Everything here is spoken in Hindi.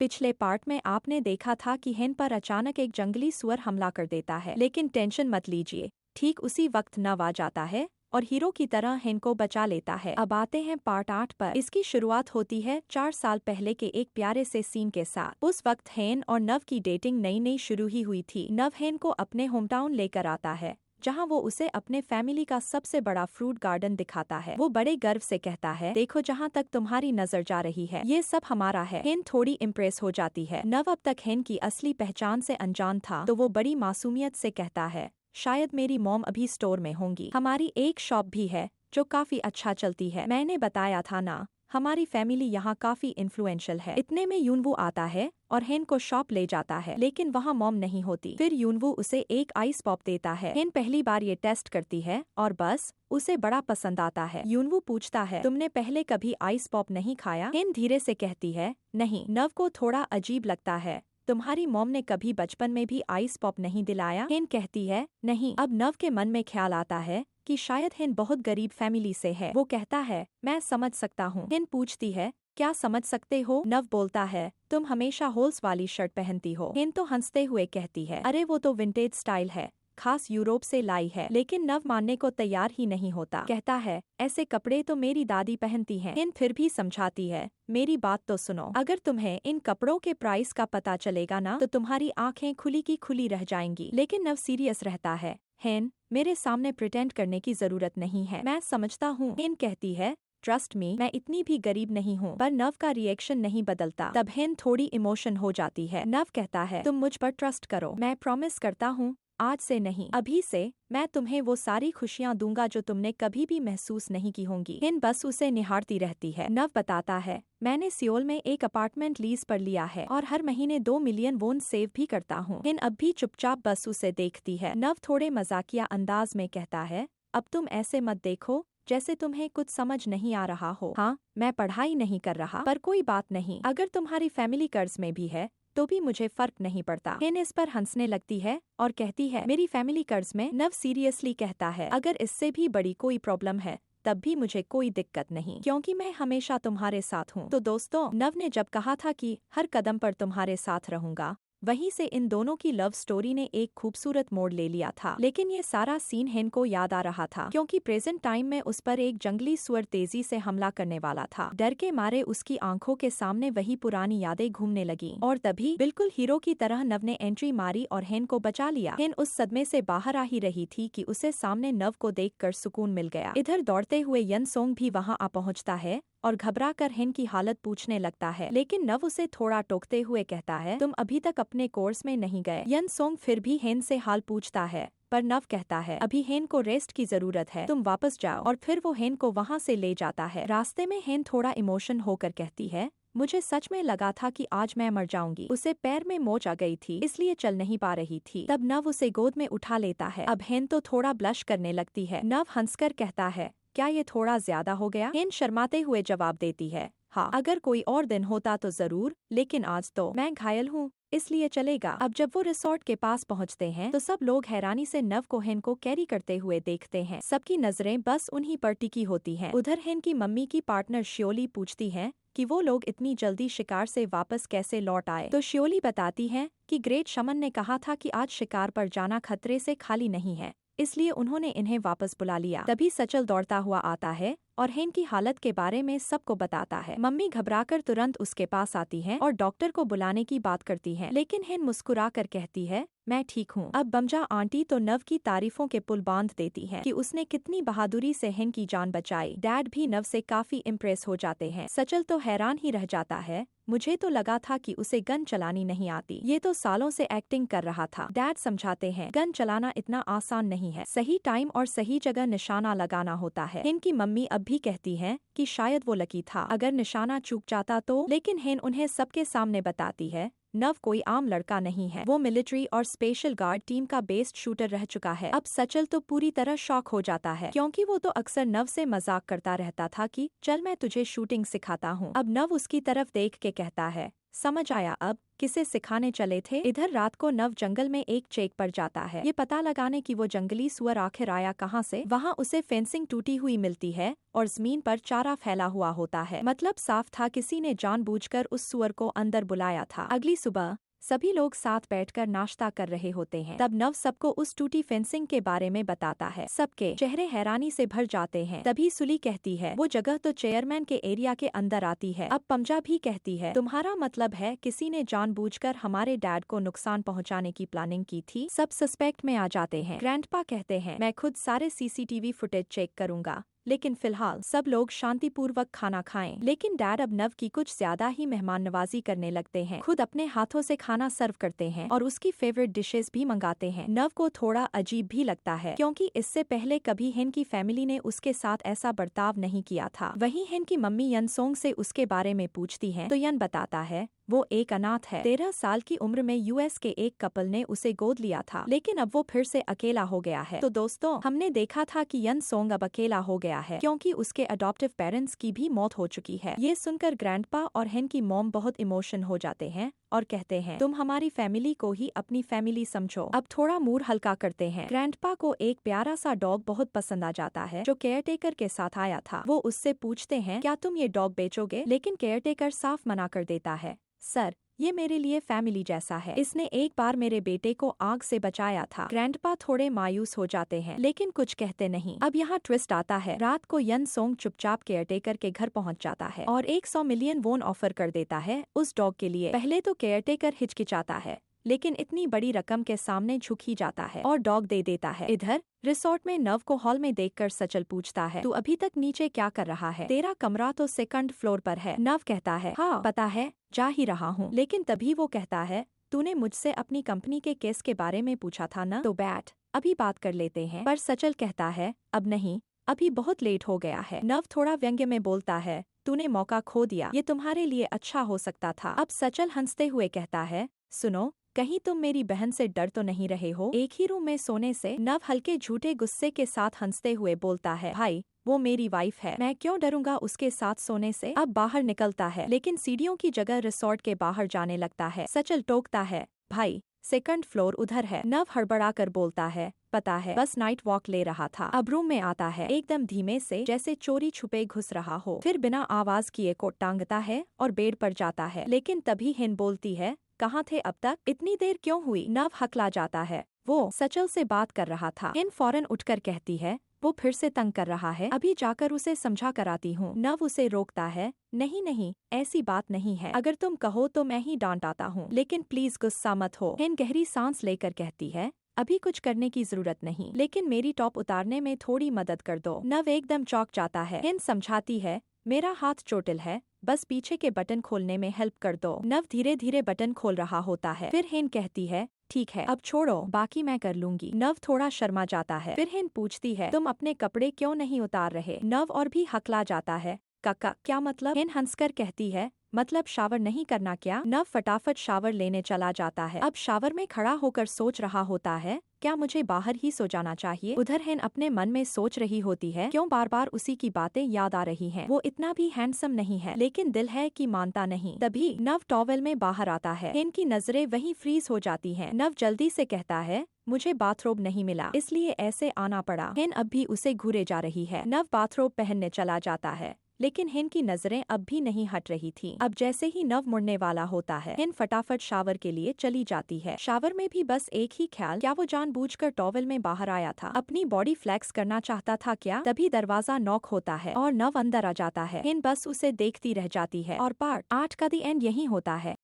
पिछले पार्ट में आपने देखा था कि हेन पर अचानक एक जंगली सुअर हमला कर देता है, लेकिन टेंशन मत लीजिए, ठीक उसी वक्त नव आ जाता है और हीरो की तरह हेन को बचा लेता है। अब आते हैं पार्ट 8 पर। इसकी शुरुआत होती है 4 साल पहले के एक प्यारे से सीन के साथ। उस वक्त हेन और नव की डेटिंग नई नई शुरू ही हुई थी। नव हेन को अपने होमटाउन लेकर आता है, जहां वो उसे अपने फैमिली का सबसे बड़ा फ्रूट गार्डन दिखाता है। वो बड़े गर्व से कहता है, देखो जहां तक तुम्हारी नजर जा रही है, ये सब हमारा है। हेन थोड़ी इम्प्रेस हो जाती है। नव अब तक हेन की असली पहचान से अनजान था, तो वो बड़ी मासूमियत से कहता है, शायद मेरी मॉम अभी स्टोर में होंगी। हमारी एक शॉप भी है जो काफी अच्छा चलती है। मैंने बताया था ना, हमारी फैमिली यहाँ काफी इन्फ्लुएंशियल है। इतने में यूनवू आता है और हेन को शॉप ले जाता है, लेकिन वहाँ मॉम नहीं होती। फिर यूनवू उसे एक आइस पॉप देता है। हेन पहली बार ये टेस्ट करती है और बस उसे बड़ा पसंद आता है। यूनवू पूछता है, तुमने पहले कभी आइस पॉप नहीं खाया? हेन धीरे से कहती है, नहीं। नव को थोड़ा अजीब लगता है, तुम्हारी मॉम ने कभी बचपन में भी आइस पॉप नहीं दिलाया? हेन कहती है, नहीं। अब नव के मन में ख्याल आता है कि शायद हेन बहुत गरीब फैमिली से है। वो कहता है, मैं समझ सकता हूँ। हेन पूछती है, क्या समझ सकते हो? नव बोलता है, तुम हमेशा होल्स वाली शर्ट पहनती हो। हेन तो हंसते हुए कहती है, अरे वो तो विंटेज स्टाइल है, खास यूरोप से लाई है। लेकिन नव मानने को तैयार ही नहीं होता। कहता है, ऐसे कपड़े तो मेरी दादी पहनती हैं। हेन फिर भी समझाती है, मेरी बात तो सुनो, अगर तुम्हें इन कपड़ों के प्राइस का पता चलेगा ना, तो तुम्हारी आंखें खुली की खुली रह जाएंगी। लेकिन नव सीरियस रहता है। हेन, मेरे सामने प्रिटेंड करने की जरूरत नहीं है, मैं समझता हूँ। हेन कहती है, ट्रस्ट मी, मैं इतनी भी गरीब नहीं हूँ। पर नव का रिएक्शन नहीं बदलता। तब हेन थोड़ी इमोशन हो जाती है। नव कहता है, तुम मुझ पर ट्रस्ट करो, मैं प्रॉमिस करता हूँ, आज से नहीं, अभी से मैं तुम्हें वो सारी खुशियाँ दूंगा जो तुमने कभी भी महसूस नहीं की होंगी। हेन बस उसे निहारती रहती है। नव बताता है, मैंने सियोल में एक अपार्टमेंट लीज पर लिया है और हर महीने 2 मिलियन वोन सेव भी करता हूँ। हेन अब भी चुपचाप बस उसे देखती है। नव थोड़े मजाकिया अंदाज में कहता है, अब तुम ऐसे मत देखो जैसे तुम्हें कुछ समझ नहीं आ रहा हो। हाँ, मैं पढ़ाई नहीं कर रहा, पर कोई बात नहीं, अगर तुम्हारी फैमिली कर्ज में भी है तो भी मुझे फर्क नहीं पड़ता। हेन इस पर हंसने लगती है और कहती है, मेरी फैमिली कर्ज में? नव सीरियसली कहता है, अगर इससे भी बड़ी कोई प्रॉब्लम है तब भी मुझे कोई दिक्कत नहीं, क्योंकि मैं हमेशा तुम्हारे साथ हूँ। तो दोस्तों, नव ने जब कहा था कि हर कदम पर तुम्हारे साथ रहूंगा, वहीं से इन दोनों की लव स्टोरी ने एक खूबसूरत मोड़ ले लिया था। लेकिन ये सारा सीन हेन को याद आ रहा था, क्योंकि प्रेजेंट टाइम में उस पर एक जंगली सुअर तेजी से हमला करने वाला था। डर के मारे उसकी आंखों के सामने वही पुरानी यादें घूमने लगी और तभी बिल्कुल हीरो की तरह नव ने एंट्री मारी और हेन को बचा लिया। हेन उस सदमे से बाहर आ ही रही थी कि उसे सामने नव को देखकर सुकून मिल गया। इधर दौड़ते हुए यन सोंग भी वहाँ आ पहुँचता है और घबरा कर हेन की हालत पूछने लगता है, लेकिन नव उसे थोड़ा टोकते हुए कहता है, तुम अभी तक अपने कोर्स में नहीं गए। यन सोंग फिर भी हेन से हाल पूछता है, पर नव कहता है, अभी हेन को रेस्ट की जरूरत है, तुम वापस जाओ। और फिर वो हेन को वहाँ से ले जाता है। रास्ते में हेन थोड़ा इमोशन होकर कहती है, मुझे सच में लगा था कि आज मैं मर जाऊंगी। उसे पैर में मोच आ गई थी, इसलिए चल नहीं पा रही थी। तब नव उसे गोद में उठा लेता है। अब हेन तो थोड़ा ब्लश करने लगती है। नव हंसकर कहता है, क्या ये थोड़ा ज्यादा हो गया? हेन शर्माते हुए जवाब देती है, हाँ, अगर कोई और दिन होता तो जरूर, लेकिन आज तो मैं घायल हूँ, इसलिए चलेगा। अब जब वो रिसोर्ट के पास पहुँचते हैं तो सब लोग हैरानी से नव को हेन को कैरी करते हुए देखते हैं। सबकी नजरें बस उन्हीं पर टिकी होती हैं। उधर हेन की मम्मी की पार्टनर श्योली पूछती है कि वो लोग इतनी जल्दी शिकार से वापस कैसे लौट आए। तो श्योली बताती है कि ग्रेट शमन ने कहा था कि आज शिकार पर जाना खतरे से खाली नहीं है, इसलिए उन्होंने इन्हें वापस बुला लिया। तभी सचल दौड़ता हुआ आता है और हेन की हालत के बारे में सबको बताता है। मम्मी घबराकर तुरंत उसके पास आती हैं और डॉक्टर को बुलाने की बात करती हैं, लेकिन हेन मुस्कुराकर कहती है, मैं ठीक हूँ। अब बमजा आंटी तो नव की तारीफों के पुल बांध देती हैं कि उसने कितनी बहादुरी से हेन की जान बचाई। डैड भी नव से काफी इम्प्रेस हो जाते हैं। सचल तो हैरान ही रह जाता है, मुझे तो लगा था कि उसे गन चलानी नहीं आती, ये तो सालों से एक्टिंग कर रहा था। डैड समझाते हैं, गन चलाना इतना आसान नहीं है, सही टाइम और सही जगह निशाना लगाना होता है। हेन की मम्मी अब भी कहती है कि शायद वो लकी था, अगर निशाना चूक जाता तो। लेकिन हेन उन्हें सबके सामने बताती है, नव कोई आम लड़का नहीं है, वो मिलिट्री और स्पेशल गार्ड टीम का बेस्ट शूटर रह चुका है। अब सचल तो पूरी तरह शॉक हो जाता है, क्योंकि वो तो अक्सर नव से मजाक करता रहता था कि चल मैं तुझे शूटिंग सिखाता हूँ। अब नव उसकी तरफ देख के कहता है, समझ आया अब किसे सिखाने चले थे। इधर रात को नव जंगल में एक चेक पर जाता है, ये पता लगाने की वो जंगली सुअर आखिर आया कहाँ से। वहाँ उसे फेंसिंग टूटी हुई मिलती है और जमीन पर चारा फैला हुआ होता है। मतलब साफ था किसी ने जानबूझकर उस सुअर को अंदर बुलाया था। अगली सुबह सभी लोग साथ बैठकर नाश्ता कर रहे होते हैं। तब नव सबको उस टूटी फेंसिंग के बारे में बताता है। सबके चेहरे हैरानी से भर जाते हैं। तभी सुली कहती है, वो जगह तो चेयरमैन के एरिया के अंदर आती है। अब पंजा भी कहती है, तुम्हारा मतलब है किसी ने जानबूझकर हमारे डैड को नुकसान पहुंचाने की प्लानिंग की थी। सब सस्पेक्ट में आ जाते हैं। ग्रैंडपा कहते हैं, मैं खुद सारे सीसीटीवी फुटेज चेक करूंगा, लेकिन फिलहाल सब लोग शांतिपूर्वक खाना खाएं। लेकिन डैड अब नव की कुछ ज्यादा ही मेहमान नवाजी करने लगते हैं। खुद अपने हाथों से खाना सर्व करते हैं और उसकी फेवरेट डिशेस भी मंगाते हैं। नव को थोड़ा अजीब भी लगता है, क्योंकि इससे पहले कभी हिन की फैमिली ने उसके साथ ऐसा बर्ताव नहीं किया था। वहीं हिन की मम्मी यनसोंग से उसके बारे में पूछती है तो यन बताता है वो एक अनाथ है। 13 साल की उम्र में यूएस के एक कपल ने उसे गोद लिया था, लेकिन अब वो फिर से अकेला हो गया है। तो दोस्तों, हमने देखा था कि यनसोंग अब अकेला हो गया है, क्योंकि उसके अडॉप्टिव पेरेंट्स की भी मौत हो चुकी है। ये सुनकर ग्रैंडपा और हिन की मॉम बहुत इमोशन हो जाते हैं और कहते हैं, तुम हमारी फैमिली को ही अपनी फैमिली समझो। अब थोड़ा मूड हल्का करते हैं। ग्रैंडपा को एक प्यारा सा डॉग बहुत पसंद आ जाता है, जो केयरटेकर के साथ आया था। वो उससे पूछते हैं, क्या तुम ये डॉग बेचोगे? लेकिन केयरटेकर साफ मना कर देता है, सर, ये मेरे लिए फैमिली जैसा है। इसने एक बार मेरे बेटे को आग से बचाया था। ग्रैंडपा थोड़े मायूस हो जाते हैं, लेकिन कुछ कहते नहीं। अब यहाँ ट्विस्ट आता है। रात को यनसोंग चुपचाप केयरटेकर के घर पहुँच जाता है और 100 मिलियन वोन ऑफर कर देता है उस डॉग के लिए। पहले तो केयरटेकर हिचकिचाता है, लेकिन इतनी बड़ी रकम के सामने झुक ही जाता है और डॉग दे देता है। इधर रिसोर्ट में नव को हॉल में देखकर सचल पूछता है, तू अभी तक नीचे क्या कर रहा है? तेरा कमरा तो सेकंड फ्लोर पर है। नव कहता है, हाँ पता है, जा ही रहा हूँ। लेकिन तभी वो कहता है, तूने मुझसे अपनी कंपनी के केस के बारे में पूछा था न, तो बैठ, अभी बात कर लेते हैं। पर सचल कहता है, अब नहीं, अभी बहुत लेट हो गया है। नव थोड़ा व्यंग्य में बोलता है, तूने मौका खो दिया, ये तुम्हारे लिए अच्छा हो सकता था। अब सचल हंसते हुए कहता है, सुनो, कहीं तुम मेरी बहन से डर तो नहीं रहे हो एक ही रूम में सोने से? नव हल्के झूठे गुस्से के साथ हंसते हुए बोलता है, भाई वो मेरी वाइफ है, मैं क्यों डरूंगा उसके साथ सोने से। अब बाहर निकलता है, लेकिन सीढ़ियों की जगह रिसोर्ट के बाहर जाने लगता है। सचल टोकता है, भाई सेकंड फ्लोर उधर है। नव हड़बड़ा कर बोलता है, पता है, बस नाइट वॉक ले रहा था। अब रूम में आता है, एकदम धीमे से, जैसे चोरी छुपे घुस रहा हो। फिर बिना आवाज किए कोट टांगता है और बेड पर जाता है। लेकिन तभी हिन बोलती है, कहाँ थे अब तक? इतनी देर क्यों हुई? नव हकला जाता है, वो सचल से बात कर रहा था। हिन फौरन उठकर कहती है, वो फिर से तंग कर रहा है, अभी जाकर उसे समझा कर आती हूँ। नव उसे रोकता है, नहीं नहीं, ऐसी बात नहीं है, अगर तुम कहो तो मैं ही डांट आता हूँ, लेकिन प्लीज गुस्सा मत हो। हिन गहरी सांस लेकर कहती है, अभी कुछ करने की जरूरत नहीं, लेकिन मेरी टॉप उतारने में थोड़ी मदद कर दो। नव एकदम चौंक जाता है। हिन समझाती है, मेरा हाथ चोटिल है, बस पीछे के बटन खोलने में हेल्प कर दो। नव धीरे धीरे बटन खोल रहा होता है। फिर हिन कहती है, ठीक है, अब छोड़ो, बाकी मैं कर लूंगी। नव थोड़ा शर्मा जाता है। फिर हिन पूछती है, तुम अपने कपड़े क्यों नहीं उतार रहे? नव और भी हकला जाता है, काका क्या मतलब? हिन हंसकर कहती है, मतलब शावर नहीं करना क्या? नव फटाफट शावर लेने चला जाता है। अब शावर में खड़ा होकर सोच रहा होता है, क्या मुझे बाहर ही सो जाना चाहिए? उधर हिन अपने मन में सोच रही होती है, क्यों बार बार उसी की बातें याद आ रही हैं। वो इतना भी हैंडसम नहीं है, लेकिन दिल है कि मानता नहीं। तभी नव टॉवेल में बाहर आता है। हिन की नजरें वहीं फ्रीज हो जाती हैं। नव जल्दी से कहता है, मुझे बाथरोब नहीं मिला, इसलिए ऐसे आना पड़ा। हिन अब भी उसे घूरे जा रही है। नव बाथरोब पहनने चला जाता है, लेकिन हिन की नजरें अब भी नहीं हट रही थी। अब जैसे ही नव मुड़ने वाला होता है, हिन फटाफट शावर के लिए चली जाती है। शावर में भी बस एक ही ख्याल, क्या वो जानबूझकर टॉवेल में बाहर आया था? अपनी बॉडी फ्लैक्स करना चाहता था क्या? तभी दरवाजा नॉक होता है और नव अंदर आ जाता है। हिन बस उसे देखती रह जाती है और पार्ट 8 का दी एंड यही होता है।